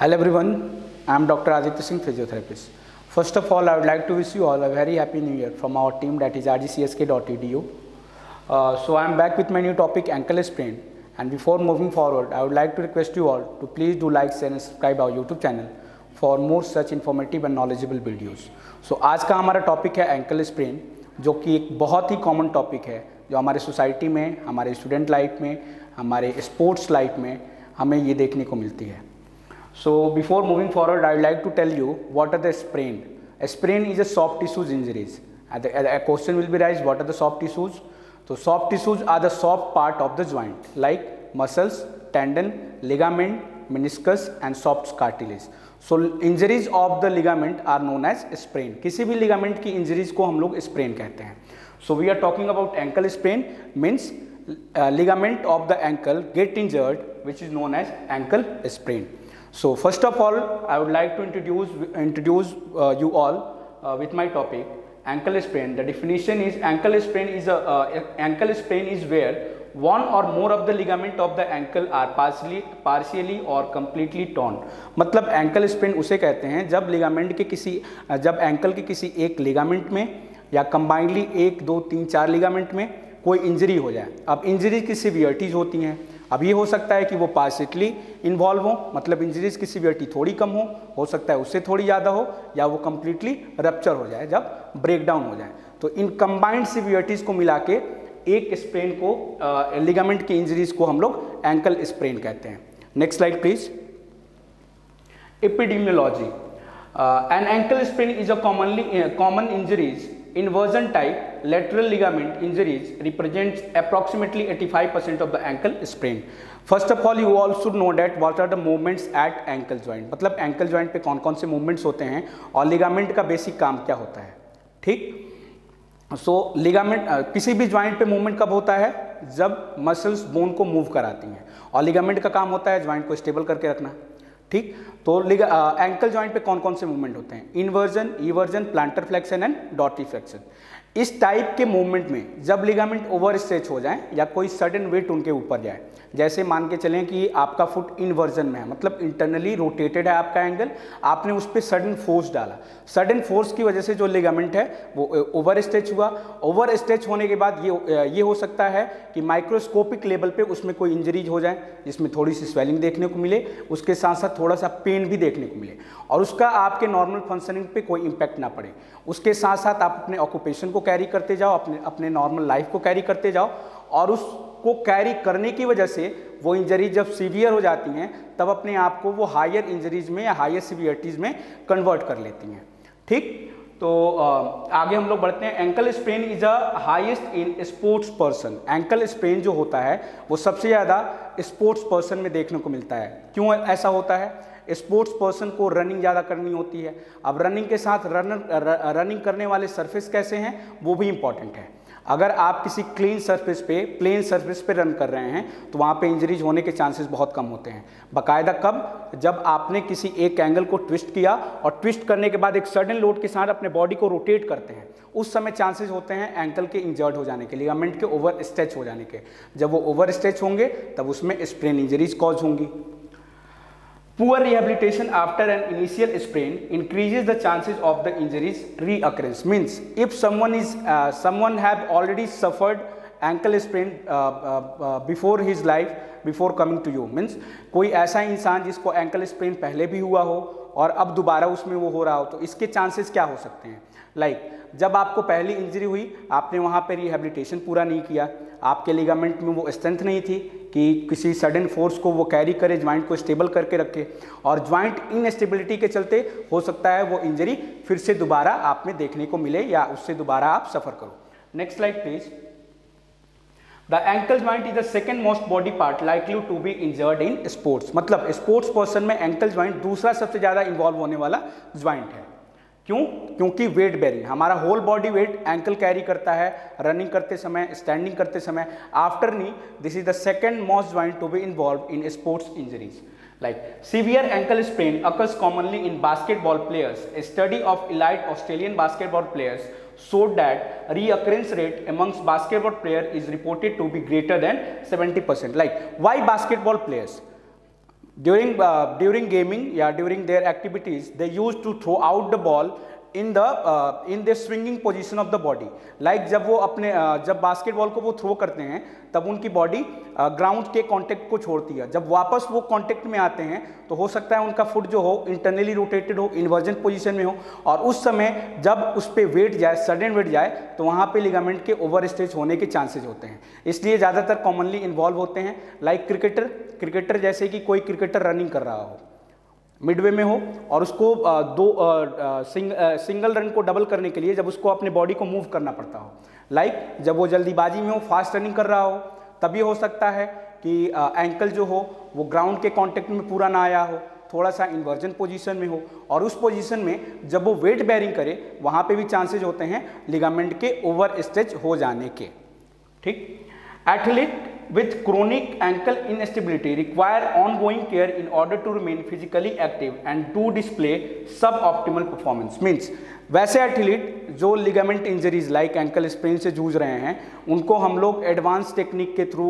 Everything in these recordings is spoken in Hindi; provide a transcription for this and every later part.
Hello everyone, I am Dr. Aditya Singh, physiotherapist. First of all, I would like to wish you all a very happy new year from our team, that is rgcsk.edu. So I am back with my new topic, ankle sprain. And before moving forward, I would like to request you all to please do like, share and subscribe our YouTube channel for more such informative and knowledgeable videos. So आज का हमारा टॉपिक है एंकल स्प्रेन, जो कि एक बहुत ही कॉमन टॉपिक है जो हमारे सोसाइटी में, हमारे स्टूडेंट लाइफ में, हमारे स्पोर्ट्स लाइफ में हमें ये देखने को मिलती है. So before moving forward, I would like to tell you what are the sprain. A sprain is a soft tissues injuries. A question will be raised, what are the soft tissues? So soft tissues are the soft part of the joint like muscles, tendon, ligament, meniscus and soft cartilage. So injuries of the ligament are known as sprain. किसी भी ligament की injuries को हम लोग sprain कहते हैं. So we are talking about ankle sprain, means ligament of the ankle get injured, which is known as ankle sprain. So first of all, I would like to introduce you all with my topic, ankle sprain. The definition is ankle sprain is where one or more of the ligament of the ankle are partially or completely torn. मतलब ankle sprain उसे कहते हैं जब ankle के किसी एक ligament में या combinedly 1, 2, 3, 4 ligament में कोई इंजरी हो जाए. अब इंजरी की सिवियरिटीज होती हैं. अब ये हो सकता है कि वो पार्शियली इन्वॉल्व हो, मतलब इंजरीज की सिवियरिटी थोड़ी कम हो सकता है उससे थोड़ी ज़्यादा हो, या वो कम्प्लीटली रप्चर हो जाए जब ब्रेकडाउन हो जाए. तो इन कंबाइंड सिवियरिटीज़ को मिला के एक स्प्रेन को, लिगामेंट की इंजरीज को हम लोग एंकल स्प्रेन कहते हैं. Next slide please. Epidemiology. An ankle sprain is a common injuries. Inversion type lateral ligament injuries represents approximately 85% of the ankle sprain. First of all, you also know that what are the movements at ankle joint. मतलब ankle joint पे कौन कौन से movements होते हैं और ligament का basic काम क्या होता है. ठीक. So ligament किसी भी joint पे movement कब होता है, जब muscles bone को move कराती हैं, और ligament का काम होता है joint को stable करके रखना. ठीक. तो एंकल जॉइंट पे कौन कौन से मूवमेंट होते हैं, inversion, eversion, plantar flexion and dorsi flexion. इस टाइप के मूवमेंट में जब लिगामेंट ओवर स्ट्रेच हो जाए या कोई सडन वेट उनके ऊपर जाए, जैसे मान के चलें कि आपका फुट इन्वर्जन में है, मतलब इंटरनली रोटेटेड है आपका एंगल, आपने उस पर सडन फोर्स डाला, सडन फोर्स की वजह से जो लिगामेंट है वो ओवर स्ट्रेच हुआ. ओवर स्ट्रेच होने के बाद ये हो सकता है कि माइक्रोस्कोपिक लेवल पे उसमें कोई इंजरीज हो जाए जिसमें थोड़ी सी स्वेलिंग देखने को मिले, उसके साथ साथ थोड़ा सा पेन भी देखने को मिले, और उसका आपके नॉर्मल फंक्शनिंग पे कोई इम्पैक्ट ना पड़े. उसके साथ साथ आप अपने ऑक्यूपेशन को कैरी करते जाओ, अपने नॉर्मल लाइफ को कैरी करते जाओ, और उसको कैरी करने की वजह से वो इंजरी जब सीवियर हो जाती हैं तब अपने आप को वो हायर इंजरीज में या हायर सीवियरिटीज में कन्वर्ट कर लेती हैं. ठीक. तो आगे हम लोग बढ़ते हैं. Ankle sprain is a highest in sports person. Ankle sprain जो होता है वो सबसे ज़्यादा स्पोर्ट्स पर्सन में देखने को मिलता है. क्यों ऐसा होता है? स्पोर्ट्स पर्सन को रनिंग ज़्यादा करनी होती है. अब रनिंग के साथ रनिंग करने वाले सरफेस कैसे हैं वो भी इंपॉर्टेंट है. अगर आप किसी क्लीन सरफेस पे, प्लेन सरफेस पे रन कर रहे हैं तो वहाँ पे इंजरीज होने के चांसेस बहुत कम होते हैं. बाकायदा कब? जब आपने किसी एक एंगल को ट्विस्ट किया और ट्विस्ट करने के बाद एक सडन लोड के साथ अपने बॉडी को रोटेट करते हैं, उस समय चांसेस होते हैं एंकल के इंजर्ड हो जाने के, लिगामेंट के ओवर स्ट्रेच हो जाने के. जब वो ओवर स्ट्रेच होंगे तब उसमें स्प्रेन इंजरीज कॉज होंगी. Poor rehabilitation after an initial sprain increases the chances of the injuries reoccurrence. Means if someone have already suffered ankle sprain before his life, before coming to you, means कोई ऐसा इंसान जिसको ankle sprain पहले भी हुआ हो और अब दोबारा उसमें वो हो रहा हो, तो इसके चांसेस क्या हो सकते हैं. लाइक जब आपको पहली इंजरी हुई, आपने वहाँ पे रिहेबिलिटेशन पूरा नहीं किया, आपके लिगामेंट में वो स्ट्रेंथ नहीं थी कि किसी सडन फोर्स को वो कैरी करे, ज्वाइंट को स्टेबल करके रखे, और ज्वाइंट इनस्टेबिलिटी के चलते हो सकता है वो इंजरी फिर से दोबारा आप में देखने को मिले या उससे दोबारा आप सफ़र करो. Next slide please. The ankle joint is the second most body part likely to be injured in sports. मतलब स्पोर्ट्स पर्सन में एंकल ज्वाइंट दूसरा सबसे ज़्यादा इन्वॉल्व होने वाला ज्वाइंट है. क्यों? क्योंकि वेट बेरिंग, हमारा whole body weight ankle carry करता है रनिंग करते समय, स्टैंडिंग करते समय. After knee this is the second most joint to be involve in sports injuries. Like severe ankle sprain occurs commonly in basketball players. A study of elite Australian basketball players showed that reoccurrence rate amongst basketball players is reported to be greater than 70%. Like why basketball players? during gaming या during their activities they used to throw out the ball in the swinging position of the body. Like जब वो अपने जब बास्केटबॉल को वो थ्रो करते हैं तब उनकी बॉडी ग्राउंड के कांटेक्ट को छोड़ती है. जब वापस वो कांटेक्ट में आते हैं तो हो सकता है उनका फुट जो हो इंटरनली रोटेटेड हो, इन्वर्जन पोजीशन में हो, और उस समय जब उस पर वेट जाए, सडन वेट जाए, तो वहाँ पे लिगामेंट के ओवर स्ट्रेच होने के चांसेज होते हैं. इसलिए ज़्यादातर कॉमनली इन्वॉल्व होते हैं. लाइक क्रिकेटर जैसे कि कोई क्रिकेटर रनिंग कर रहा हो, मिडवे में हो, और उसको सिंगल रन को डबल करने के लिए जब उसको अपने बॉडी को मूव करना पड़ता हो, लाइक जब वो जल्दीबाजी में हो, फास्ट रनिंग कर रहा हो, तब ये हो सकता है कि एंकल जो हो वो ग्राउंड के कांटेक्ट में पूरा ना आया हो, थोड़ा सा इन्वर्जन पोजीशन में हो, और उस पोजीशन में जब वो वेट बेयरिंग करे वहाँ पे भी चांसेज होते हैं लिगामेंट के ओवर स्ट्रेच हो जाने के. ठीक. Athlete with chronic ankle instability require ongoing care in order to remain physically active and to display suboptimal performance. Means वैसे एथलीट जो ligament injuries like ankle sprain से जूझ रहे हैं उनको हम लोग एडवांस टेक्निक के थ्रू,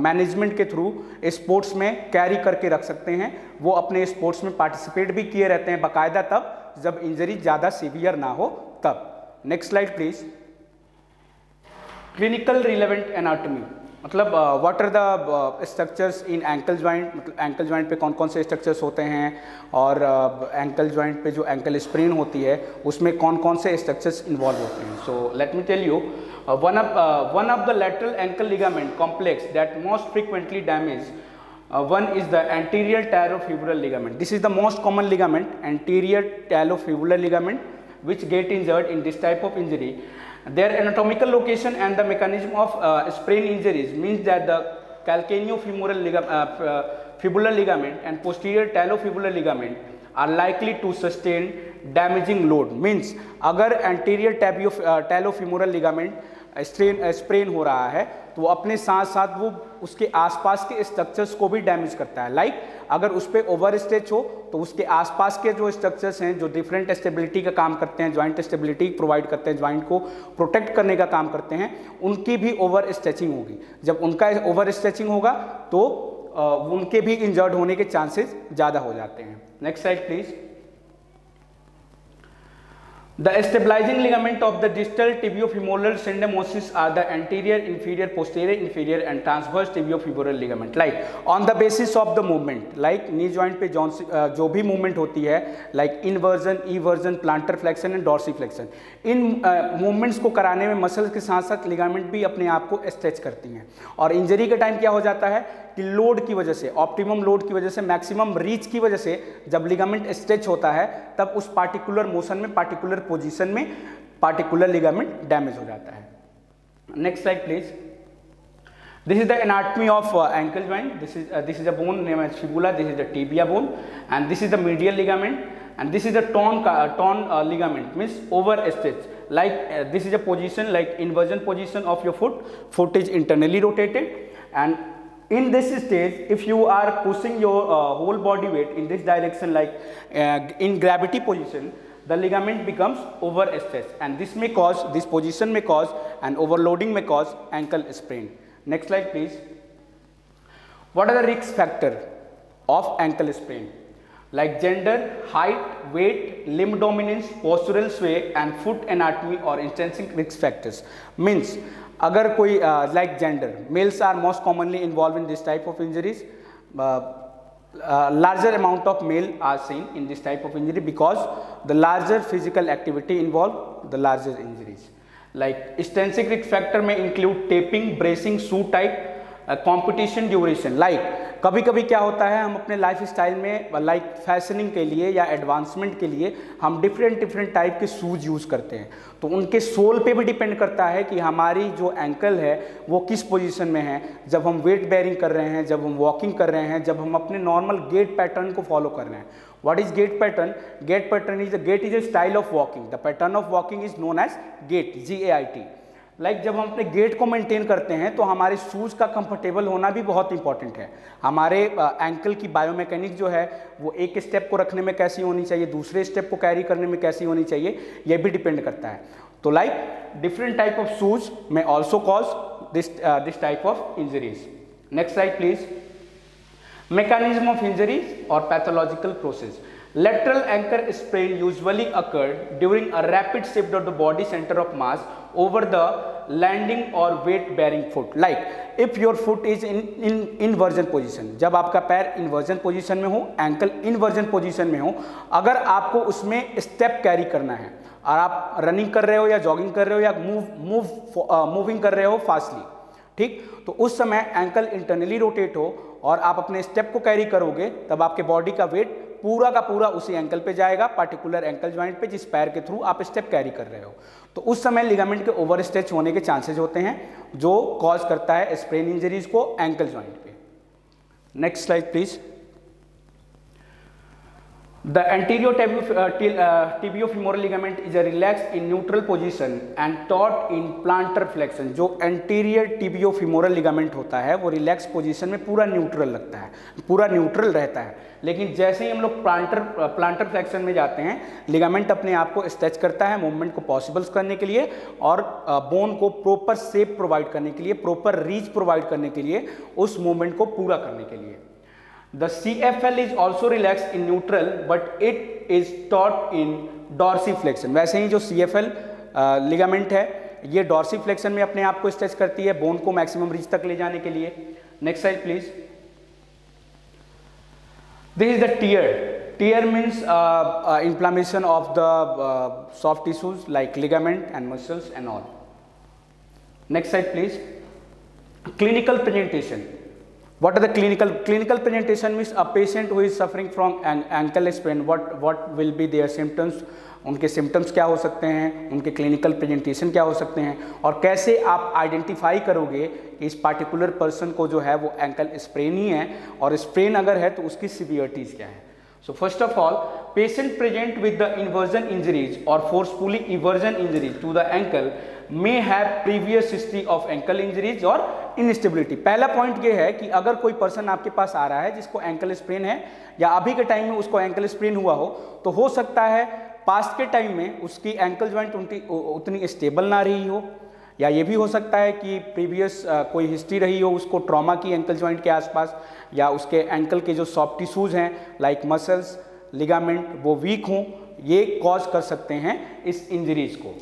मैनेजमेंट के थ्रू स्पोर्ट्स में कैरी करके रख सकते हैं. वो अपने स्पोर्ट्स में पार्टिसिपेट भी किए रहते हैं बाकायदा तब जब इंजरी ज़्यादा सीवियर ना हो तब. Next slide please. Clinical relevant anatomy मतलब what are the structures in ankle joint, मतलब एंकल ज्वाइंट पे कौन कौन से स्ट्रक्चर्स होते हैं, और एंकल ज्वाइंट पे जो एंकल स्प्रेन होती है उसमें कौन कौन से स्ट्रक्चर्स इन्वॉल्व होते हैं. So let me tell you, one of the lateral ankle ligament complex that most frequently damage one is the anterior talofibular ligament. This is the most common ligament, anterior talofibular ligament, which get injured in this type of injury. Their anatomical location and the mechanism of sprain injuries means that the calcaneofemoral fibular ligament and posterior talofibular ligament are likely to sustain damaging load. Means अगर anterior talofemoral ligament स्प्रेन हो रहा है तो वो अपने साथ साथ वो उसके आसपास के स्ट्रक्चर्स को भी डैमेज करता है. लाइक अगर उस पर ओवर स्ट्रेच हो तो उसके आसपास के जो स्ट्रक्चर्स हैं जो डिफरेंट स्टेबिलिटी का काम करते हैं, ज्वाइंट स्टेबिलिटी प्रोवाइड करते हैं, ज्वाइंट को प्रोटेक्ट करने का काम करते हैं, उनकी भी ओवर स्ट्रेचिंग होगी. जब उनका ओवर स्ट्रेचिंग होगा तो उनके भी इंजर्ड होने के चांसेस ज़्यादा हो जाते हैं. Next slide please. The stabilizing ligament of the distal tibiofemoral syndesmosis are the anterior, inferior, posterior, inferior and transverse tibiofibular ligament. Like on the basis of the movement, like knee joint पे जो भी movement होती है, like inversion, eversion, plantar flexion and dorsiflexion, in movements को कराने में मसल्स के साथ साथ लिगामेंट भी अपने आप को स्ट्रेच करती हैं. और इंजरी के टाइम क्या हो जाता है कि लोड की वजह से, ऑप्टिमम लोड की वजह से, मैक्सिमम रीच की वजह से जब लिगामेंट स्ट्रेच होता है तब उस पार्टिकुलर मोशन में, पार्टिकुलर पोजीशन में पार्टिकुलर लिगामेंट डैमेज हो जाता है. Next slide please. This is the anatomy of ankle joint. This is a bone named as fibula. This is the tibia bone, and this is the medial ligament, and this is the torn ligament, means over stretch. Like this is a position like inversion position of your foot. Foot is internally rotated, and in this stage, if you are pushing your whole body weight in this direction, like in gravity position, the ligament becomes overstretched, and this position may cause, and overloading may cause ankle sprain. Next slide please. What are the risk factor of ankle sprain? Like gender, height, weight, limb dominance, postural sway and foot anatomy or intrinsic risk factors. Means अगर कोई like gender, males are most commonly involved in this type of injuries. Larger amount of male are seen in this type of injury because the larger physical activity involved, the larger injuries. Like intrinsic risk factor may include taping, bracing, shoe type, competition duration. Like कभी कभी क्या होता है, हम अपने लाइफ स्टाइल में लाइक फैशनिंग के लिए या एडवांसमेंट के लिए हम डिफरेंट टाइप के शूज़ यूज़ करते हैं, तो उनके सोल पे भी डिपेंड करता है कि हमारी जो एंकल है वो किस पोजीशन में है. जब हम वेट बेयरिंग कर रहे हैं, जब हम वॉकिंग कर रहे हैं, जब हम अपने नॉर्मल गेट पैटर्न को फॉलो कर रहे हैं. What is gait pattern? Gait pattern is a style of walking. The pattern of walking is known as gait, G-A-I-T. Like जब हम अपने गेट को मेंटेन करते हैं तो हमारे शूज़ का कंफर्टेबल होना भी बहुत इंपॉर्टेंट है. हमारे एंकल की बायोमैकेनिक जो है वो एक स्टेप को रखने में कैसी होनी चाहिए, दूसरे स्टेप को कैरी करने में कैसी होनी चाहिए, ये भी डिपेंड करता है. तो like different type of shoes में also cause this type of injuries. Next slide please. Mechanism of injuries or pathological process. Lateral ankle sprain usually occurred during a rapid shift of the body center of mass over the landing or weight bearing foot. Like if your foot is in inversion position, जब आपका पैर inversion position में हो, ankle inversion position में हो, अगर आपको उसमें step carry करना है और आप रनिंग कर रहे हो या जॉगिंग कर रहे हो या मूविंग कर रहे हो फास्टली, ठीक, तो उस समय एंकल इंटरनली रोटेट हो और आप अपने स्टेप को कैरी करोगे, तब आपके बॉडी का वेट पूरा का पूरा उसी एंकल पे जाएगा, पार्टिकुलर एंकल ज्वाइंट पे जिस पैर के थ्रू आप स्टेप कैरी कर रहे हो। तो उस समय लिगामेंट के ओवर स्ट्रेच होने के चांसेस होते हैं जो कॉज करता है स्प्रेन इंजरीज को एंकल ज्वाइंट पे। Next slide please. The anterior tibiofemoral ligament is relaxed in neutral position and taut in plantar flexion। जो anterior tibiofemoral ligament होता है वो रिलैक्स पोजीशन में पूरा न्यूट्रल लगता है, पूरा न्यूट्रल रहता है, लेकिन जैसे ही हम लोग प्लांटर फ्लेक्शन में जाते हैं, लिगामेंट अपने आप को स्ट्रेच करता है मूवमेंट को पॉसिबल करने के लिए और बोन को प्रॉपर शेप प्रोवाइड करने के लिए, प्रॉपर रीच प्रोवाइड करने के लिए, उस मूवमेंट को पूरा करने के लिए। The CFL is also relaxed in neutral but it is taut in dorsiflexion। वैसे ही जो CFL लिगामेंट है ये डॉर्सीफ्लेक्शन में अपने आप को स्ट्रेच करती है बोन को मैक्सिमम रीच तक ले जाने के लिए। Next slide please. This is the tear. Tear means inflammation of the soft tissues like ligament and muscles and all. Next slide please. Clinical presentation. What are the clinical presentation means a patient who is suffering from an ankle sprain, what will be their symptoms, उनके सिम्टम्स क्या हो सकते हैं, उनके क्लिनिकल प्रेजेंटेशन क्या हो सकते हैं, और कैसे आप आइडेंटिफाई करोगे कि इस पार्टिकुलर पर्सन को जो है वो एंकल स्प्रेन ही है, और स्प्रेन अगर है तो उसकी सिवियरिटीज़ क्या है। So first of all, patient present with the inversion injuries और forcefully eversion injuries to the ankle may have previous history of ankle injuries और instability। पहला पॉइंट ये है कि अगर कोई पर्सन आपके पास आ रहा है जिसको एंकल स्प्रेन है या अभी के टाइम में उसको एंकल स्प्रेन हुआ हो, तो हो सकता है पास्ट के टाइम में उसकी एंकल ज्वाइंट उतनी स्टेबल ना रही हो, या ये भी हो सकता है कि प्रीवियस कोई हिस्ट्री रही हो उसको ट्रॉमा की एंकल ज्वाइंट के आसपास, या उसके एंकल के जो सॉफ्ट टिश्यूज हैं लाइक मसल्स, लिगामेंट वो वीक हों, ये कॉज कर सकते हैं इस इंजरीज को।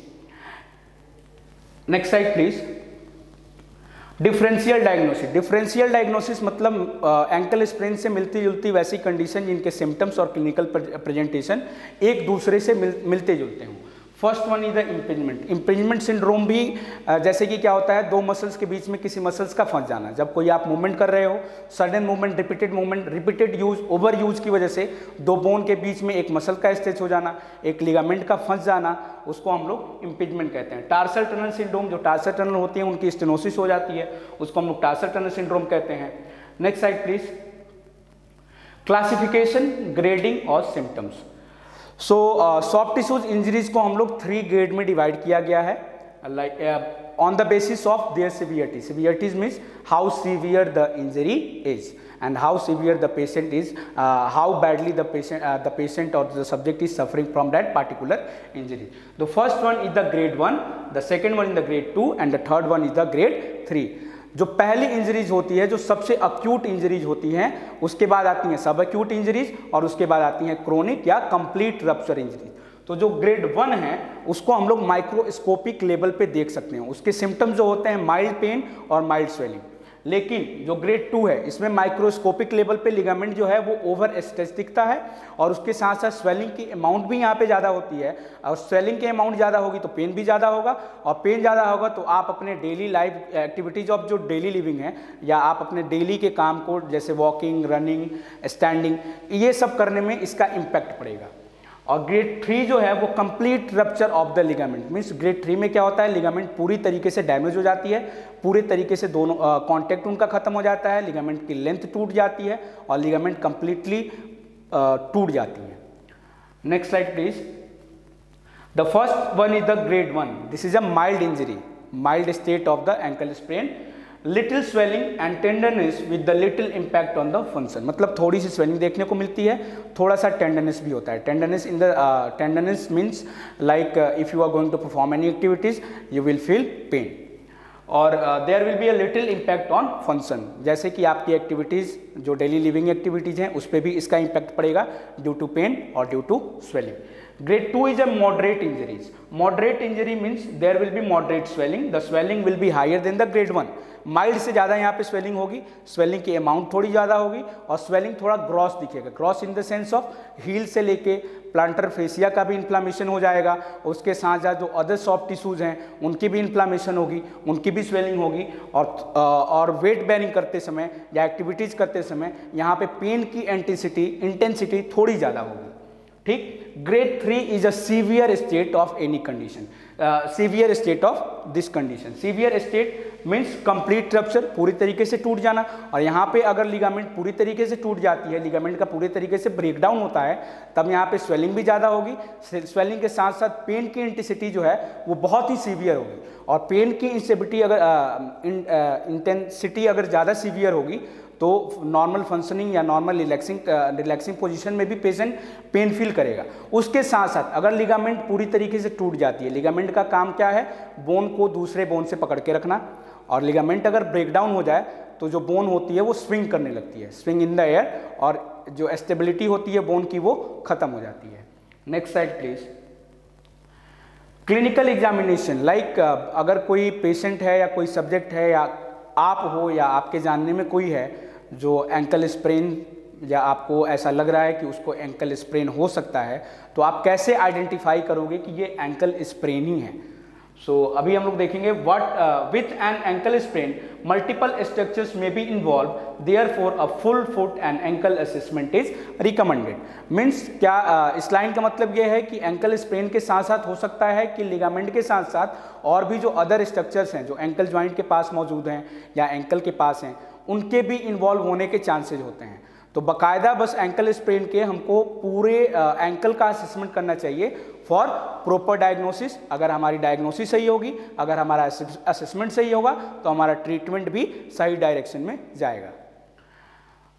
Next slide please. Differential diagnosis. Differential diagnosis मतलब एंकल स्प्रेन से मिलती जुलती वैसी कंडीशन जिनके सिम्टम्स और क्लिनिकल प्रेजेंटेशन एक दूसरे से मिलते जुलते हों। First one is the impingement. Impingement syndrome भी जैसे कि क्या होता है, दो मसल्स के बीच में किसी मसल्स का फंस जाना। जब कोई आप मूवमेंट कर रहे हो, sudden movement, repeated use, over use की वजह से दो बोन के बीच में एक मसल का स्ट्रेच हो जाना, एक लिगामेंट का फंस जाना, उसको हम लोग इम्पिंजमेंट कहते हैं। टार्सल टनल सिंड्रोम, जो टार्सल टनल होती है उनकी स्टेनोसिस हो जाती है, उसको हम लोग टार्सल टनल सिंड्रोम कहते हैं। Next slide please. Classification, grading और symptoms. So soft tissues injuries को हम लोग 3 ग्रेड में डिवाइड किया गया है, like on the basis of their severity. Severities means how severe the injury is and how severe the patient is, how badly the patient or the subject is suffering from that particular injury. The first one is the grade 1, the second one is the grade 2 and the third one is the grade 3. जो पहली इंजरीज होती है, जो सबसे अक्यूट इंजरीज होती हैं, उसके बाद आती हैं सब अक्यूट इंजरीज और उसके बाद आती हैं क्रोनिक या कंप्लीट रप्चर इंजरीज। तो जो ग्रेड 1 है उसको हम लोग माइक्रोस्कोपिक लेवल पे देख सकते हैं। उसके सिम्टम्स जो होते हैं माइल्ड पेन और माइल्ड स्वेलिंग। लेकिन जो ग्रेड 2 है इसमें माइक्रोस्कोपिक लेवल पे लिगामेंट जो है वो ओवर स्ट्रेच दिखता है और उसके साथ साथ स्वेलिंग की अमाउंट भी यहाँ पे ज़्यादा होती है, और स्वेलिंग की अमाउंट ज़्यादा होगी तो पेन भी ज़्यादा होगा, और पेन ज़्यादा होगा तो आप अपने डेली लाइफ एक्टिविटीज ऑफ जो डेली लिविंग है या आप अपने डेली के काम को जैसे वॉकिंग, रनिंग, स्टैंडिंग, ये सब करने में इसका इम्पैक्ट पड़ेगा। और ग्रेड 3 जो है वो complete rupture of the ligament means grade 3 में क्या होता है, लिगामेंट पूरी तरीके से डैमेज हो जाती है, पूरे तरीके से दोनों कांटेक्ट उनका खत्म हो जाता है, लिगामेंट की लेंथ टूट जाती है और लिगामेंट कंप्लीटली टूट जाती है। Next slide please. The first one is the grade 1। This is a mild injury, mild state of the ankle sprain, little swelling and tenderness with the little impact on the function. मतलब थोड़ी सी स्वेलिंग देखने को मिलती है, थोड़ा सा टेंडरनेस भी होता है। Tenderness means like if you are going to perform any activities you will feel pain. और there will be a little impact on function, जैसे कि आपकी एक्टिविटीज़ जो डेली लिविंग एक्टिविटीज़ हैं उस पर भी इसका इम्पैक्ट पड़ेगा ड्यू टू पेन और due to swelling. Grade 2 is a moderate injuries. Moderate injury means there will be moderate swelling. The swelling will be higher than the grade 1. Mild से ज़्यादा यहाँ पे स्वेलिंग होगी, स्वेलिंग की अमाउंट थोड़ी ज़्यादा होगी और स्वेलिंग थोड़ा ग्रॉस दिखेगा. Gross in the sense of heel से लेके प्लांटर फेसिया का भी इन्फ्लामेशन हो जाएगा. उसके साथ साथ जो अदर सॉफ्ट टिश्यूज़ हैं उनकी भी इन्फ्लामेशन होगी, उनकी भी स्वेलिंग होगी. और वेट बेयरिंग करते समय या एक्टिविटीज़ करते समय यहाँ पे पेन की इंटेंसिटी थोड़ी ज़्यादा होगी. ठीक. Grade 3 is a severe state of any condition. Severe state of this condition. Severe state means complete rupture, पूरी तरीके से टूट जाना. और यहाँ पे अगर लिगामेंट पूरी तरीके से टूट जाती है, लिगामेंट का पूरी तरीके से ब्रेकडाउन होता है, तब यहाँ पे स्वेलिंग भी ज़्यादा होगी. स्वेलिंग के साथ साथ पेन की इंटेंसिटी जो है वो बहुत ही सीवियर होगी. और पेन की इंटेंसिटी अगर ज़्यादा सीवियर होगी तो नॉर्मल फंक्शनिंग या नॉर्मल रिलैक्सिंग पोजीशन में भी पेशेंट पेन फील करेगा. उसके साथ साथ अगर लिगामेंट पूरी तरीके से टूट जाती है, लिगामेंट का काम क्या है, बोन को दूसरे बोन से पकड़ के रखना. और लिगामेंट अगर ब्रेकडाउन हो जाए तो जो बोन होती है वो स्विंग करने लगती है, स्विंग इन द एयर, और जो स्टेबिलिटी होती है बोन की वो खत्म हो जाती है. Next slide please. Clinical examination, like अगर कोई पेशेंट है या कोई सब्जेक्ट है या आप हो या आपके जानने में कोई है जो एंकल स्प्रेन, या आपको ऐसा लग रहा है कि उसको एंकल स्प्रेन हो सकता है, तो आप कैसे आइडेंटिफाई करोगे कि ये एंकल स्प्रेन ही है. सो अभी हम लोग देखेंगे what with an ankle sprain multiple structures में be involve, therefore a full foot and ankle assessment is recommended. Means क्या इस लाइन का मतलब ये है कि एंकल स्प्रेन के साथ साथ हो सकता है कि लिगामेंट के साथ साथ और भी जो अदर स्ट्रक्चर्स हैं जो एंकल जॉइंट के पास मौजूद हैं या एंकल के पास हैं उनके भी इन्वॉल्व होने के चांसेज होते हैं. तो बाकायदा बस एंकल स्प्रेन के हमको पूरे एंकल का असेसमेंट करना चाहिए फॉर प्रॉपर डायग्नोसिस. अगर हमारी डायग्नोसिस सही होगी, अगर हमारा असेसमेंट सही होगा तो हमारा ट्रीटमेंट भी सही डायरेक्शन में जाएगा.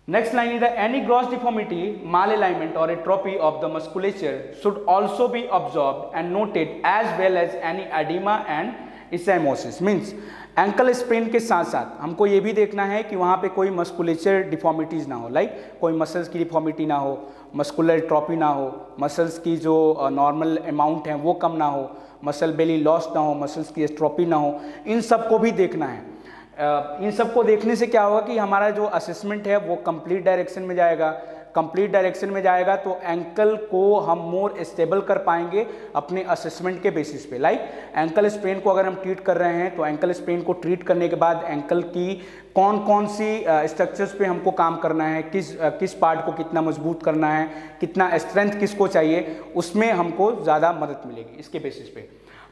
Next line is the any gross deformity, malalignment or atrophy of the musculature should also be observed and noted as well as any edema and ecchymosis. Means ankle sprain के साथ साथ हमको ये भी देखना है कि वहाँ पे कोई मस्कुलेचर डिफॉर्मिटीज़ ना हो, लाइक कोई मसल्स की डिफॉर्मिटी ना हो, मस्कुलर एट्रोफी ना हो, मसल्स की जो नॉर्मल अमाउंट है वो कम ना हो, मसल बेली लॉस ना हो, मसल्स की एट्रोफी ना हो. इन सब को भी देखना है. इन सब को देखने से क्या होगा कि हमारा जो असेसमेंट है वो कंप्लीट डायरेक्शन में जाएगा. कंप्लीट डायरेक्शन में जाएगा तो एंकल को हम मोर स्टेबल कर पाएंगे अपने असेसमेंट के बेसिस पे. लाइक एंकल स्प्रेन को अगर हम ट्रीट कर रहे हैं तो एंकल स्प्रेन को ट्रीट करने के बाद एंकल की कौन कौन सी स्ट्रक्चर्स पे हमको काम करना है, किस पार्ट को कितना मजबूत करना है, कितना स्ट्रेंथ किसको चाहिए, उसमें हमको ज़्यादा मदद मिलेगी इसके बेसिस पे.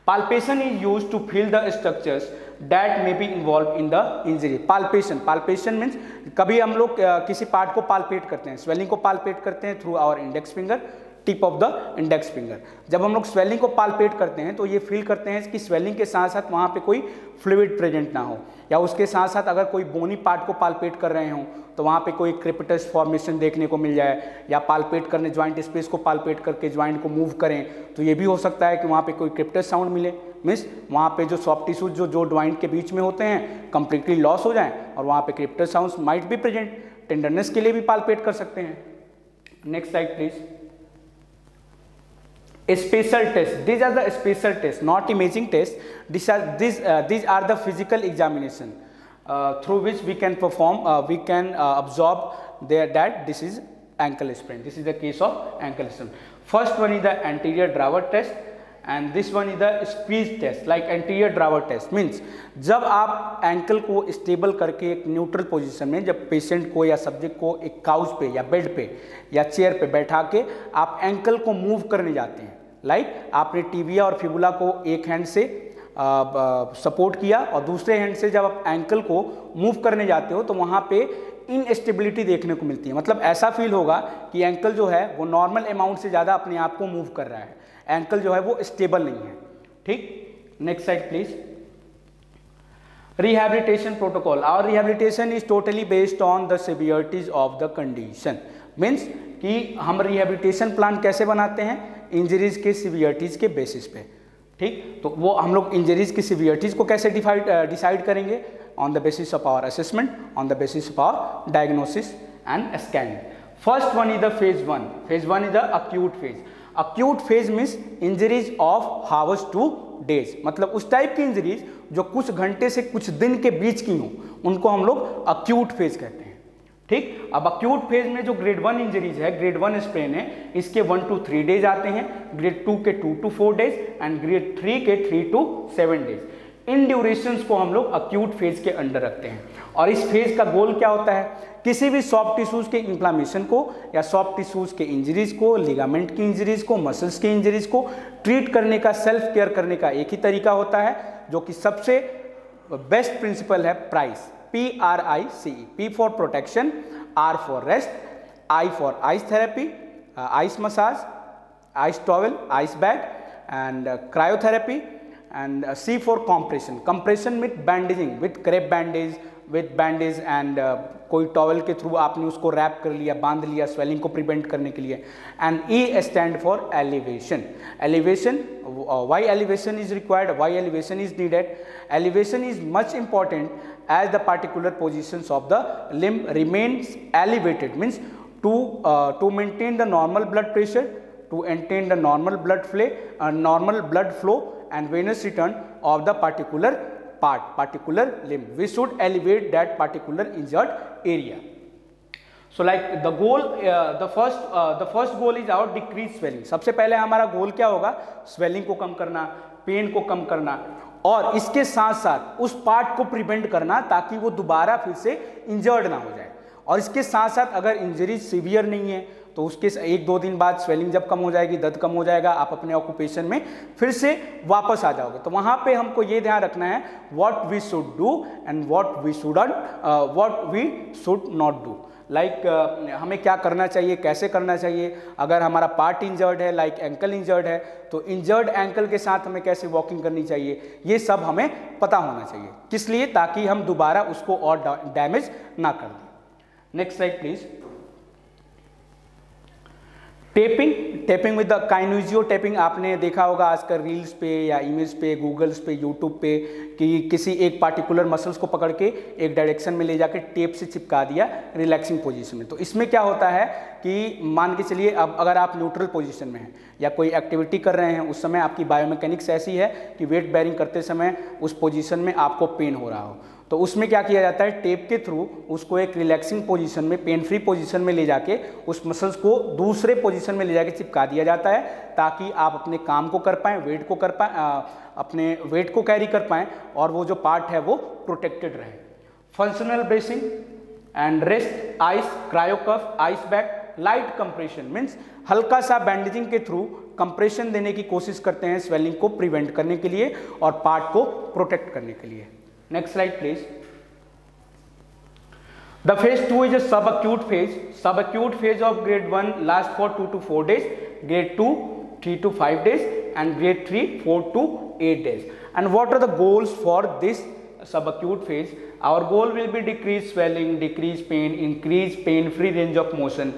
Palpation is used to feel the structures that may be involved in the injury. Palpation means कभी हम लोग किसी पार्ट को पालपेट करते हैं, स्वेलिंग को पालपेट करते हैं through our index finger, tip of the index finger. जब हम लोग स्वेलिंग को पालपेट करते हैं तो ये फील करते हैं कि स्वेलिंग के साथ साथ वहाँ पे कोई फ्लूइड प्रेजेंट ना हो, या उसके साथ साथ अगर कोई बोनी पार्ट को पालपेट कर रहे हों तो वहाँ पे कोई क्रिपिटस फॉर्मेशन देखने को मिल जाए, या पालपेट करने ज्वाइंट स्पेस को पालपेट करके ज्वाइंट को मूव करें तो ये भी हो सकता है कि वहाँ पे कोई क्रिपिटस साउंड मिले. मीन्स वहाँ पे जो सॉफ्ट टिश्यूज जो ज्वाइंट के बीच में होते हैं कंप्लीटली लॉस हो जाएं और वहाँ पे crepitus sounds might be present. Tenderness के लिए भी पालपेट कर सकते हैं. Next slide please. Special tests. These are the special tests, not imaging tests. These are the physical examination through which we can perform, we can absorb that this is ankle sprain. This is the case of ankle sprain. First one is the anterior drawer test, and this one is the squeeze test. Like anterior drawer test means जब आप एंकल को स्टेबल करके एक न्यूट्रल पोजीशन में, जब पेशेंट को या सब्जेक्ट को एक काउच पे या बेड पे या चेयर पे बैठा के आप एंकल को मूव करने जाते हैं. लाइक आपने टिबिया और फिबुला को एक हैंड से सपोर्ट किया और दूसरे हैंड से जब आप एंकल को मूव करने जाते हो तो वहाँ पे इनस्टेबिलिटी देखने को मिलती है. मतलब ऐसा फील होगा कि एंकल जो है वो नॉर्मल अमाउंट से ज़्यादा अपने आप को मूव कर रहा है, एंकल जो है वो स्टेबल नहीं है. ठीक. Next slide please. Rehabilitation protocol. Our rehabilitation is totally based on the severities of the condition. Means कि हम रिहैबिलिटेशन प्लान कैसे बनाते हैं, इंजरीज के सिवियरिटीज के बेसिस पे. ठीक। तो वो हम लोग इंजरीज की सिवियरिटीज को कैसे डिसाइड करेंगे? On the basis of our assessment, on the basis of our diagnosis and scanning. First one is the phase 1. Phase 1 is the acute phase. Acute phase means injuries of hours to days, मतलब उस टाइप की इंजरीज जो कुछ घंटे से कुछ दिन के बीच की हो, उनको हम लोग अक्यूट फेज कहते हैं। ठीक। अब अक्यूट फेज में जो ग्रेड 1 इंजरीज है, ग्रेड 1 स्प्रेन है, इसके 1 to 3 डेज आते हैं, ग्रेड 2 के 2 to 4 डेज एंड ग्रेड 3 के 3 to 7 डेज। इन ड्यूरेशंस को हम लोग अक्यूट फेज के अंडर रखते हैं। और इस फेज का गोल क्या होता है? किसी भी सॉफ्ट टिश्यूज के इन्फ्लामेशन को या सॉफ्ट टिश्यूज के इंजरीज को, लिगामेंट की इंजरीज को, मसल्स की इंजरीज को ट्रीट करने का, सेल्फ केयर करने का एक ही तरीका होता है, जो कि सबसे बेस्ट प्रिंसिपल है price, PRICE। P for protection, R for rest, I for ice therapy, ice massage, ice towel, ice bag and cryotherapy, and C for compression, compression with bandaging, with crepe bandage, with bandage and कोई टॉवल के थ्रू आपने उसको रैप कर लिया, बांध लिया स्वेलिंग को प्रिवेंट करने के लिए। And E stand for elevation. Elevation, why elevation is required, why elevation is needed? Elevation is much important as the particular positions of the limb remains elevated, means to maintain the normal blood pressure, to maintain the normal blood flow and venous return of the particular part, particular limb. We should elevate that particular injured area. So like the goal, the first goal is our decrease swelling. सबसे पहले हमारा गोल क्या होगा? स्वेलिंग को कम करना, पेन को कम करना, और इसके साथ साथ उस पार्ट को प्रिवेंट करना ताकि वो दोबारा फिर से इंजर्ड ना हो जाए। और इसके साथ साथ अगर इंजरी सीवियर नहीं है तो उसके 1-2 दिन बाद स्वेलिंग जब कम हो जाएगी, दर्द कम हो जाएगा, आप अपने ऑक्यूपेशन में फिर से वापस आ जाओगे। तो वहाँ पे हमको ये ध्यान रखना है what we should do and what we should not do. Like हमें क्या करना चाहिए, कैसे करना चाहिए। अगर हमारा पार्ट इंजर्ड है, लाइक एंकल इंजर्ड है, तो इंजर्ड एंकल के साथ हमें कैसे वॉकिंग करनी चाहिए, ये सब हमें पता होना चाहिए। किस लिए? ताकि हम दोबारा उसको और डैमेज ना कर दें। Next slide please. Taping with the kinesio taping आपने देखा होगा आजकल रील्स पे या इमेज पे, गूगल्स पे, यूट्यूब पे, कि किसी एक पार्टिकुलर मसल्स को पकड़ के एक डायरेक्शन में ले जाके टेप से चिपका दिया रिलैक्सिंग पोजीशन में। तो इसमें क्या होता है कि मान के चलिए अब अगर आप न्यूट्रल पोजीशन में हैं या कोई एक्टिविटी कर रहे हैं, उस समय आपकी बायोमैकेनिक्स ऐसी है कि वेट बेयरिंग करते समय उस पोजीशन में आपको पेन हो रहा हो, तो उसमें क्या किया जाता है? टेप के थ्रू उसको एक रिलैक्सिंग पोजीशन में, पेन फ्री पोजीशन में ले जाके उस मसल्स को दूसरे पोजीशन में ले जाके चिपका दिया जाता है ताकि आप अपने काम को कर पाएँ, वेट को कर पाएँ, अपने वेट को कैरी कर पाएँ और वो जो पार्ट है वो प्रोटेक्टेड रहे। Functional bracing and rest, ice, cryocuff, ice bag, light compression means हल्का सा बैंडेजिंग के थ्रू कंप्रेशन देने की कोशिश करते हैं स्वेलिंग को प्रिवेंट करने के लिए और पार्ट को प्रोटेक्ट करने के लिए। Next slide please. The phase 2 is a subacute phase. Subacute phase of grade 1 lasts for 2 to 4 days, grade 2 3 to 5 days and grade 3 4 to 8 days. And what are the goals for this subacute phase? Our goal will be decrease swelling, decrease pain, increase pain-free range of motion,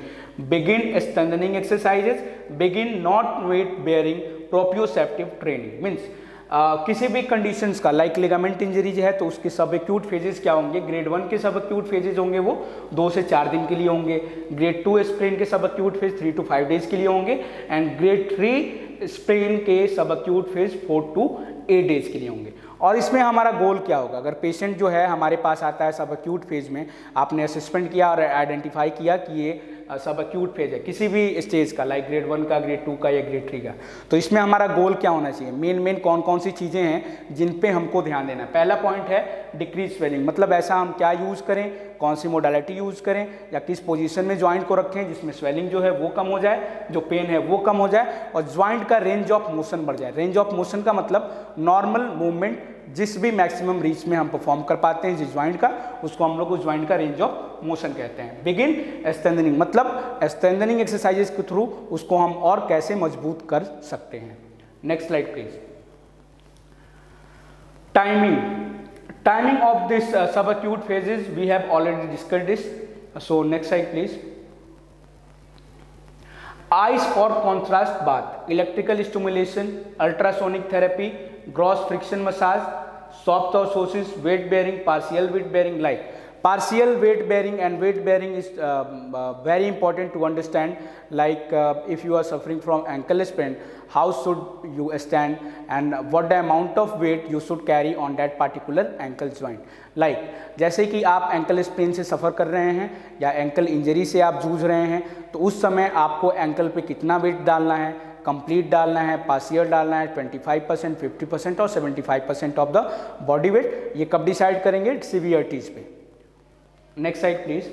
begin strengthening exercises, begin not weight bearing proprioceptive training. Means किसी भी कंडीशंस का लाइक लिगामेंट इंजरीज है तो उसके सब एक्यूट फेजेस क्या होंगे? ग्रेड 1 के सब एक्यूट फेजेस होंगे वो 2 से 4 दिन के लिए होंगे, ग्रेड 2 स्प्रेन के सब एक्यूट फेज 3 to 5 डेज के लिए होंगे एंड ग्रेड 3 स्प्रेन के सब एक्यूट फेज 4 to 8 डेज के लिए होंगे। और इसमें हमारा गोल क्या होगा? अगर पेशेंट जो है हमारे पास आता है सब एक्यूट फेज में, आपने असेसमेंट किया और आइडेंटिफाई किया कि ये सब एक्यूट फेज है किसी भी स्टेज का, लाइक ग्रेड 1 का, ग्रेड 2 का या ग्रेड 3 का, तो इसमें हमारा गोल क्या होना चाहिए? मेन कौन कौन सी चीज़ें हैं जिन पे हमको ध्यान देना है? पहला पॉइंट है डिक्रीज स्वेलिंग, मतलब ऐसा हम क्या यूज़ करें, कौन सी मोडालिटी यूज़ करें या किस पोजीशन में ज्वाइंट को रखें जिसमें स्वेलिंग जो है वो कम हो जाए, जो पेन है वो कम हो जाए और ज्वाइंट का रेंज ऑफ मोशन बढ़ जाए। रेंज ऑफ मोशन का मतलब नॉर्मल मूवमेंट जिस भी मैक्सिमम रीच में हम परफॉर्म कर पाते हैं जिस ज्वाइंट का, उसको हम लोग उस ज्वाइंट का रेंज ऑफ मोशन कहते हैं। बिगिन स्ट्रेंथनिंग, मतलब स्ट्रेंथनिंग एक्सरसाइजेस के थ्रू उसको हम और कैसे मजबूत कर सकते हैं। Next slide please. Timing of this subacute phases we have already discussed this, so next slide please. Ice और contrast bath, electrical stimulation, ultrasonic therapy, gross friction massage, soft orthosis, weight bearing, partial weight bearing. Like partial weight bearing and weight bearing is very important to understand. Like if you are suffering from ankle sprain, how should you stand and what the amount of weight you should carry on that particular ankle joint. Like जैसे कि आप एंकल स्प्रेन से सफ़र कर रहे हैं या एंकल इंजरी से आप जूझ रहे हैं, तो उस समय आपको एंकल पे कितना वेट डालना है, कंप्लीट डालना है, पार्शियल डालना है, 25%, 50% और 75% ऑफ द बॉडी वेट, ये कब डिसाइड करेंगे, सीवियरिटीज़ पे. Next slide please.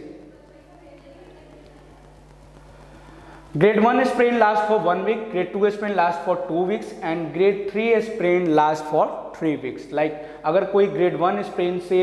Grade 1 sprain lasts for 1 week, grade 2 sprain lasts for 2 weeks and grade 3 sprain lasts for 3 weeks. Like अगर कोई grade 1 sprain से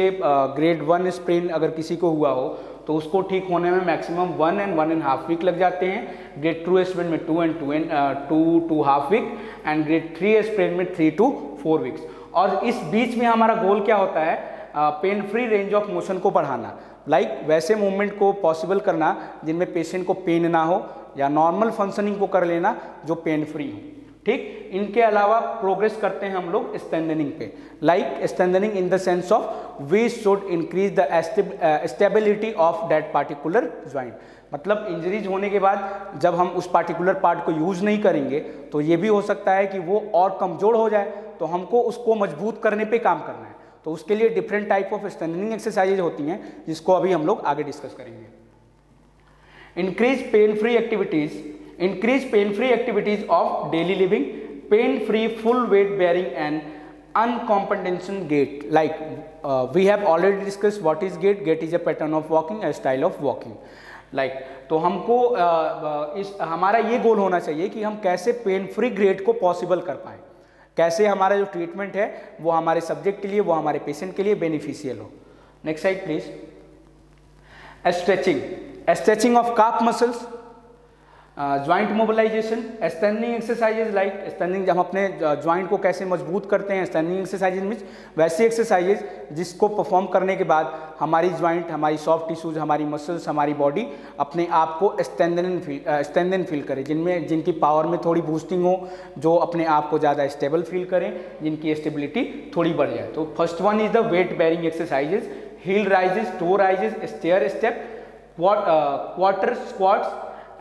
grade 1 sprain अगर किसी को हुआ हो तो उसको ठीक होने में मैक्सिमम 1 and 1.5 वीक लग जाते हैं. ग्रेड 2 sprain में 2.5 वीक एंड ग्रेड 3 sprain में 3 to 4 वीक्स. और इस बीच में हमारा गोल क्या होता है, pain free range of motion को बढ़ाना. लाइक वैसे मूवमेंट को पॉसिबल करना जिनमें पेशेंट को पेन ना हो या नॉर्मल फंक्शनिंग को कर लेना जो पेन फ्री हो. ठीक, इनके अलावा प्रोग्रेस करते हैं हम लोग स्ट्रेंथनिंग पे. Like strengthening in the sense of we should increase the stability of that particular joint. मतलब इंजरीज होने के बाद जब हम उस पार्टिकुलर पार्ट को यूज़ नहीं करेंगे तो ये भी हो सकता है कि वो और कमज़ोर हो जाए, तो हमको उसको मजबूत करने पे काम करना है. तो उसके लिए different type of strengthening exercises होती हैं जिसको अभी हम लोग आगे डिस्कस करेंगे. Increase pain free activities of daily living, pain free full weight bearing and uncompensation गait. Like we have already discussed what is gait. Gait is a pattern of walking, a style of walking. Like तो हमको हमारा ये गोल होना चाहिए कि हम कैसे पेन फ्री gait को पॉसिबल कर पाएँ, कैसे हमारा जो ट्रीटमेंट है वो हमारे सब्जेक्ट के लिए, वो हमारे पेशेंट के लिए बेनिफिशियल हो. Next slide please. Stretching of calf muscles, joint mobilisation, strengthening exercises. Like strengthening जब हम अपने ज्वाइंट को कैसे मजबूत करते हैं, स्ट्रेंथनिंग एक्सरसाइजेज में वैसी एक्सरसाइजेज जिसको परफॉर्म करने के बाद हमारी ज्वाइंट, हमारी सॉफ्ट टिश्यूज, हमारी मसल्स, हमारी बॉडी अपने आप को स्ट्रेंथन फील करे, जिनकी पावर में थोड़ी बूस्टिंग हो, जो अपने आप को ज़्यादा स्टेबल फील करें, जिनकी स्टेबिलिटी थोड़ी बढ़ जाए. तो first one is the weight bearing exercises, heel raises, toe raises, stair step, quarter squats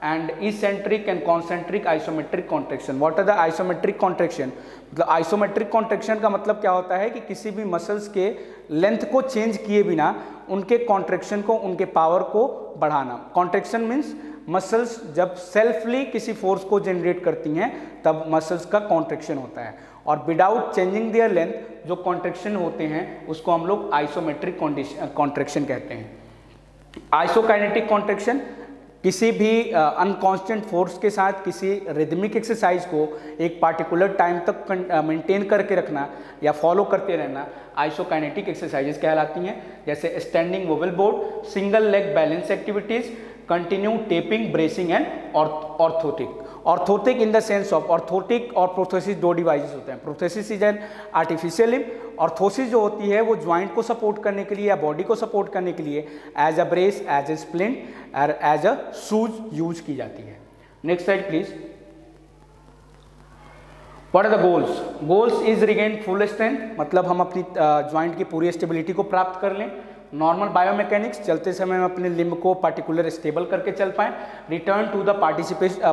and eccentric and concentric isometric contraction. What are the isometric contraction? मतलब isometric contraction का मतलब क्या होता है कि किसी भी मसल्स के लेंथ को चेंज किए बिना उनके कॉन्ट्रैक्शन को, उनके पावर को बढ़ाना. कॉन्ट्रैक्शन मीन्स मसल्स जब सेल्फली किसी फोर्स को जनरेट करती हैं तब मसल्स का कॉन्ट्रैक्शन होता है, और विदाउट चेंजिंग देयर लेंथ जो कॉन्ट्रैक्शन होते हैं उसको हम लोग आइसोमेट्रिक कॉन्ट्रैक्शन कहते हैं. आइसोकाइनेटिक कॉन्ट्रैक्शन किसी भी अनकॉन्स्टेंट फोर्स के साथ किसी रिदमिक एक्सरसाइज को एक पार्टिकुलर टाइम तक मेंटेन करके रखना या फॉलो करते रहना आइसोकाइनेटिक एक्सरसाइजेज कहलाती हैं. जैसे standing mobile board, single leg balance activities, continue taping, bracing and orthotic. Orthotic in the sense of, orthotic और प्रोथेसिस दो डिवाइसेस होते हैं. Prosthesis is an artificial limb. Orthosis जो होती है वो ज्वाइंट को सपोर्ट करने के लिए या बॉडी को सपोर्ट करने के लिए as a brace, as a splint और एज अ शूज यूज की जाती है. Next slide please. What are the goals? Goals is regain full strength, मतलब हम अपनी ज्वाइंट की पूरी स्टेबिलिटी को प्राप्त कर लें. नॉर्मल बायोमैकेनिक्स, चलते समय हम अपने लिम्ब को पार्टिकुलर स्टेबल करके चल पाएँ. रिटर्न टू द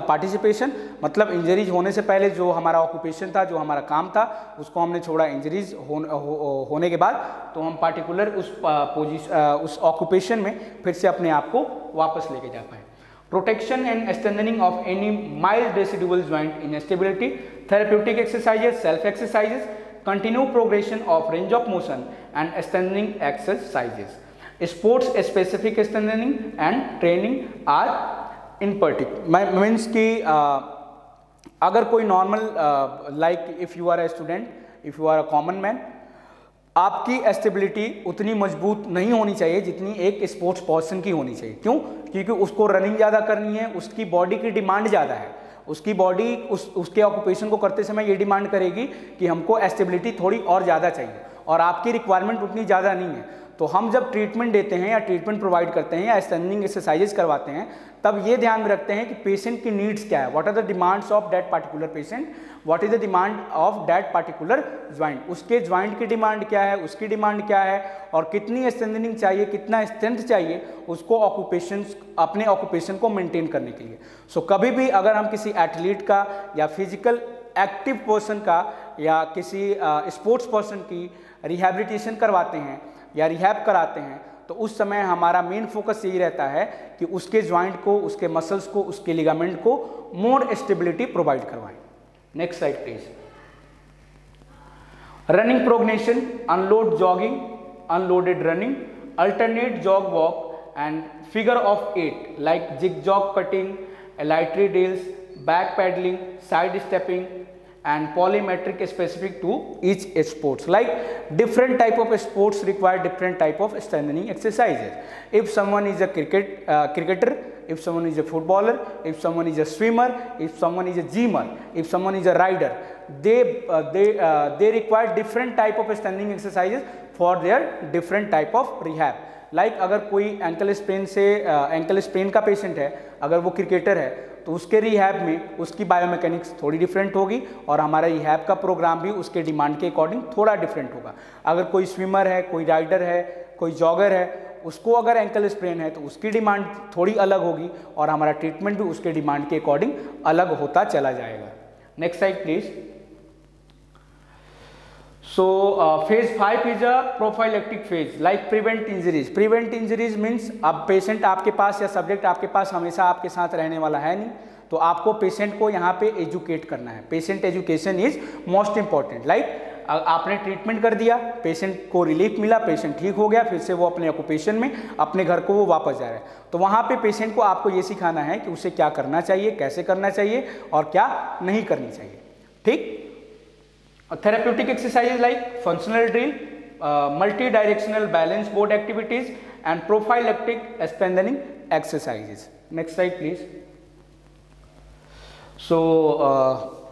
पार्टिसिपेशन, मतलब इंजरीज होने से पहले जो हमारा ऑक्यूपेशन था, जो हमारा काम था, उसको हमने छोड़ा. इंजरीज होने के बाद तो हम पार्टिकुलर उस ऑक्यूपेशन में फिर से अपने आप को वापस लेके जा पाएँ. Protection and strengthening of any mild residual joint in stability, therapeutic exercises, self exercises, continue progression of range of motion and strengthening exercises. Sports specific strengthening and training are in particular. Means कि अगर कोई normal like if you are a student, if you are a common man, आपकी स्टेबिलिटी उतनी मजबूत नहीं होनी चाहिए जितनी एक स्पोर्ट्स पर्सन की होनी चाहिए. क्यों? क्योंकि उसको रनिंग ज़्यादा करनी है, उसकी बॉडी की डिमांड ज़्यादा है. उसकी बॉडी उसके ऑक्यूपेशन को करते समय ये डिमांड करेगी कि हमको स्टेबिलिटी थोड़ी और ज़्यादा चाहिए, और आपकी रिक्वायरमेंट उतनी ज़्यादा नहीं है. तो हम जब ट्रीटमेंट देते हैं या ट्रीटमेंट प्रोवाइड करते हैं या स्ट्रेंथनिंग एक्सरसाइजेज करवाते हैं, तब ये ध्यान में रखते हैं कि पेशेंट की नीड्स क्या है, what are the demands of that particular patient, what is the demand of that particular joint, उसके ज्वाइंट की डिमांड क्या है, उसकी डिमांड क्या है, और कितनी स्ट्रेंथनिंग चाहिए, कितना स्ट्रेंथ चाहिए उसको अपने ऑक्यूपेशन को मेंटेन करने के लिए। सो कभी भी अगर हम किसी एथलीट का या फिजिकल एक्टिव पर्सन का या किसी स्पोर्ट्स पर्सन की रिहैबिलिटेशन करवाते हैं या रिहैब कराते हैं, तो उस समय हमारा मेन फोकस यही रहता है कि उसके ज्वाइंट को, उसके मसल्स को, उसके लिगामेंट को मोर स्टेबिलिटी प्रोवाइड करवाएं। Next slide please. Running progression, unload jogging, unloaded running, alternate jog walk and figure of 8 like zig jog cutting, एलाइट्री drills, back pedalling, side stepping and polymetric specific to each sports. Like different type of sports require different type of strengthening exercises. If someone is a cricketer, if someone is a footballer, if someone is a swimmer, if someone is a gymmer, if someone is a rider, they require different type of strengthening exercises for their different type of rehab. Like अगर कोई एंकल स्प्रेन का पेशेंट है, अगर वो क्रिकेटर है, तो उसके रिहैब में उसकी बायोमैकेनिक्स थोड़ी डिफरेंट होगी और हमारा रिहैब का प्रोग्राम भी उसके डिमांड के अकॉर्डिंग थोड़ा डिफरेंट होगा। अगर कोई स्विमर है, कोई राइडर है, कोई जॉगर है, उसको अगर एंकल स्प्रेन है तो उसकी डिमांड थोड़ी अलग होगी और हमारा ट्रीटमेंट भी उसके डिमांड के अकॉर्डिंग अलग होता चला जाएगा। Next slide please. So phase 5 is a prophylactic phase like prevent injuries. Prevent injuries means अब पेशेंट आपके पास या सब्जेक्ट आपके पास हमेशा आपके साथ रहने वाला है नहीं, तो आपको पेशेंट को यहाँ पे एजुकेट करना है। Patient education is most important. Like आपने ट्रीटमेंट कर दिया, पेशेंट को रिलीफ मिला, पेशेंट ठीक हो गया, फिर से वो अपने ऑक्यूपेशन में अपने घर को वो वापस जा रहा है, तो वहाँ पे पेशेंट को आपको ये सिखाना है कि उसे क्या करना चाहिए, कैसे करना चाहिए और क्या नहीं करनी चाहिए। ठीक। Therapeutic exercises like functional drill, multi-directional balance board activities and prophylactic strengthening exercises. Next slide please. So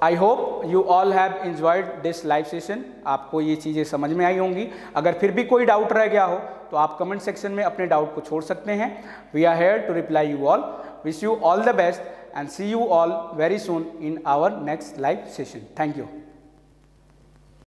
I hope you all have enjoyed this live session. आपको ये चीज़ें समझ में आई होंगी। अगर फिर भी कोई डाउट रह गया हो तो आप कमेंट सेक्शन में अपने डाउट को छोड़ सकते हैं। We are here to reply you all. Wish you all the best and see you all very soon in our next live session. Thank you.